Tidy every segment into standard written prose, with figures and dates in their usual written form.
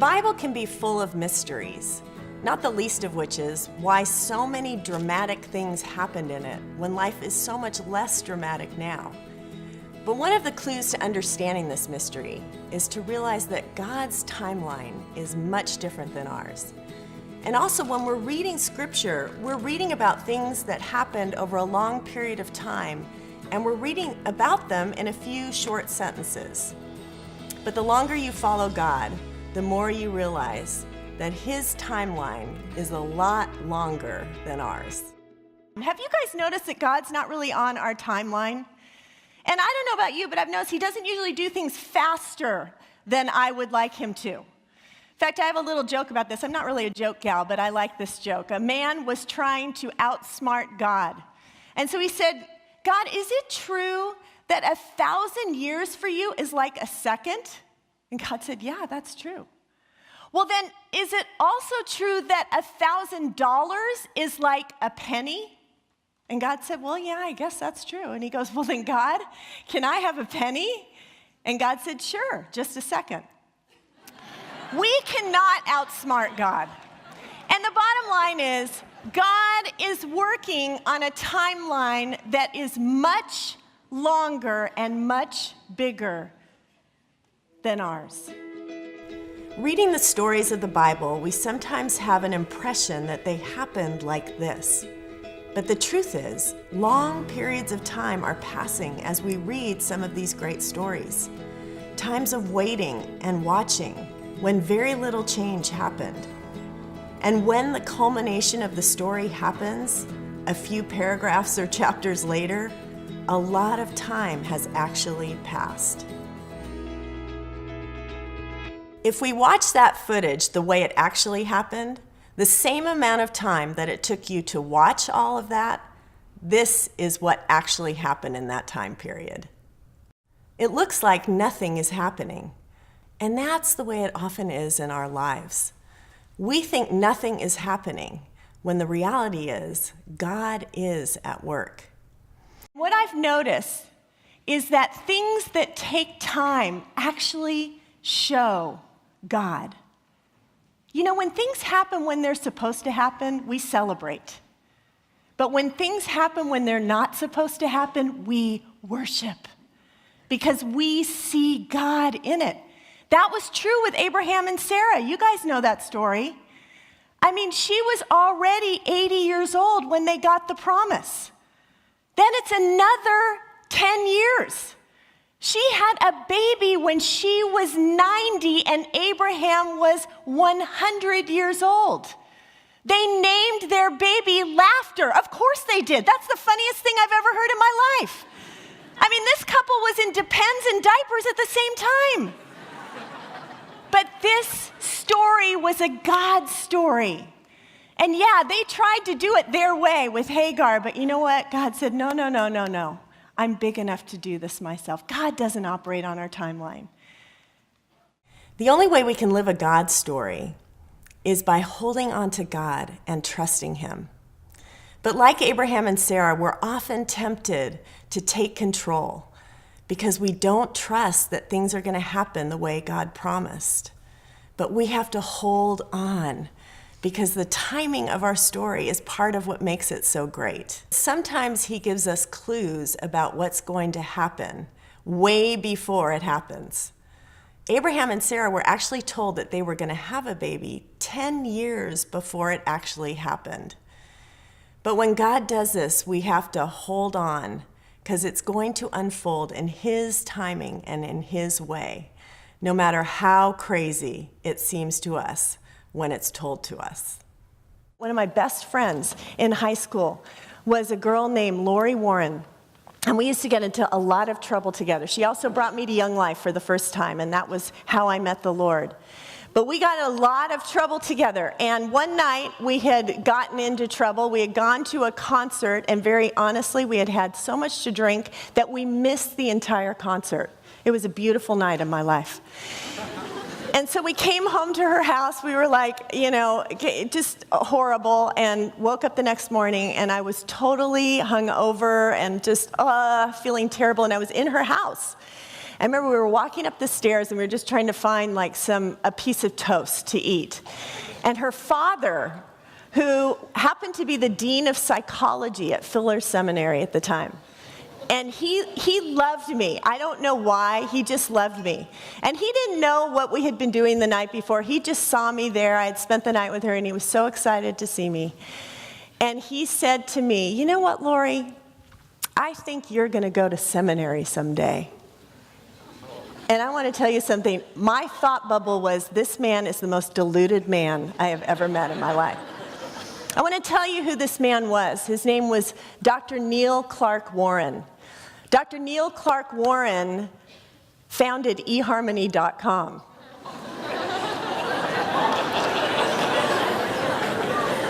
Bible can be full of mysteries, not the least of which is why so many dramatic things happened in it when life is so much less dramatic now. But one of the clues to understanding this mystery is to realize that God's timeline is much different than ours. And also, when we're reading Scripture, we're reading about things that happened over a long period of time, and we're reading about them in a few short sentences. But the longer you follow God, the more you realize that His timeline is a lot longer than ours. Have you guys noticed that God's not really on our timeline? And I don't know about you, but I've noticed He doesn't usually do things faster than I would like Him to. In fact, I have a little joke about this. I'm not really a joke gal, but I like this joke. A man was trying to outsmart God. And so he said, God, is it true that 1,000 years for you is like a second? And God said, yeah, that's true. Well, then, is it also true that $1,000 is like a penny? And God said, well, yeah, I guess that's true. And he goes, well, then, God, can I have a penny? And God said, sure, just a second. We cannot outsmart God. And the bottom line is, God is working on a timeline that is much longer and much bigger than ours. Reading the stories of the Bible, we sometimes have an impression that they happened like this. But the truth is, long periods of time are passing as we read some of these great stories. Times of waiting and watching when very little change happened. And when the culmination of the story happens, a few paragraphs or chapters later, a lot of time has actually passed. If we watch that footage the way it actually happened, the same amount of time that it took you to watch all of that, this is what actually happened in that time period. It looks like nothing is happening, and that's the way it often is in our lives. We think nothing is happening when the reality is God is at work. What I've noticed is that things that take time actually show God. You know, when things happen when they're supposed to happen, we celebrate. But when things happen when they're not supposed to happen, we worship because we see God in it. That was true with Abraham and Sarah. You guys know that story. I mean, she was already 80 years old when they got the promise. Then it's another 10 years. She had a baby when she was 90 and Abraham was 100 years old. They named their baby Laughter. Of course they did. That's the funniest thing I've ever heard in my life. I mean, this couple was in Depends and diapers at the same time. But this story was a God story. And yeah, they tried to do it their way with Hagar, but you know what? God said, no. I'm big enough to do this myself. God doesn't operate on our timeline. The only way we can live a God story is by holding on to God and trusting Him. But like Abraham and Sarah, we're often tempted to take control because we don't trust that things are going to happen the way God promised. But we have to hold on because the timing of our story is part of what makes it so great. Sometimes He gives us clues about what's going to happen way before it happens. Abraham and Sarah were actually told that they were going to have a baby 10 years before it actually happened. But when God does this, we have to hold on because it's going to unfold in His timing and in His way, no matter how crazy it seems to us when it's told to us. One of my best friends in high school was a girl named Lori Warren, and we used to get into a lot of trouble together. She also brought me to Young Life for the first time, and that was how I met the Lord. But we got in a lot of trouble together, and one night we had gotten into trouble. We had gone to a concert, and very honestly, we had had so much to drink that we missed the entire concert. It was a beautiful night in my life. And so we came home to her house. We were like, just horrible, and woke up the next morning, and I was totally hungover and just feeling terrible, and I was in her house. I remember we were walking up the stairs and we were just trying to find like a piece of toast to eat. And her father, who happened to be the dean of psychology at Fuller Seminary at the time, and he loved me. I don't know why, he just loved me. And he didn't know what we had been doing the night before. He just saw me there. I had spent the night with her, and he was so excited to see me. And he said to me, you know what, Lori? I think you're going to go to seminary someday. And I want to tell you something. My thought bubble was, this man is the most deluded man I have ever met in my life. I want to tell you who this man was. His name was Dr. Neil Clark Warren. Dr. Neil Clark Warren founded eHarmony.com.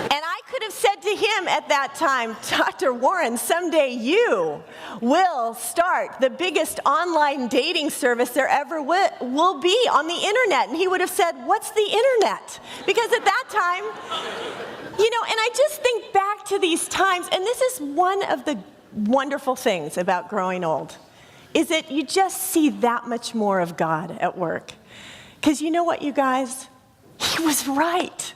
And I could have said to him at that time, Dr. Warren, someday you will start the biggest online dating service there ever will be on the internet. And he would have said, what's the internet? Because at that time, you know, and I just think back to these times, and this is one of the wonderful things about growing old, is that you just see that much more of God at work. Because you know what, you guys? He was right.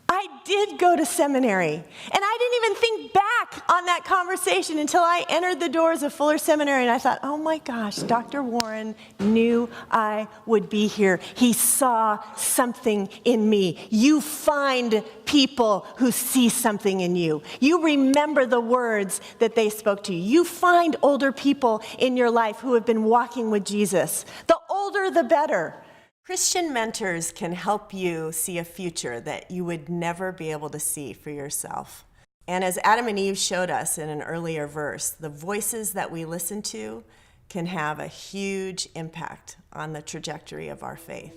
I did go to seminary, and I didn't even think back on that conversation until I entered the doors of Fuller Seminary, and I thought, oh my gosh, Dr. Warren knew I would be here. He saw something in me. You find people who see something in you. You remember the words that they spoke to you. You find older people in your life who have been walking with Jesus. The older, the better. Christian mentors can help you see a future that you would never be able to see for yourself. And as Adam and Eve showed us in an earlier verse, the voices that we listen to can have a huge impact on the trajectory of our faith.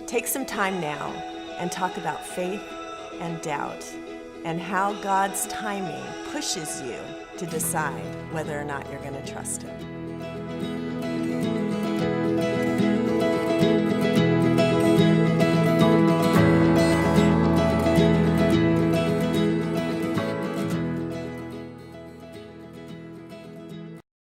Take some time now and talk about faith and doubt and how God's timing pushes you to decide whether or not you're going to trust Him.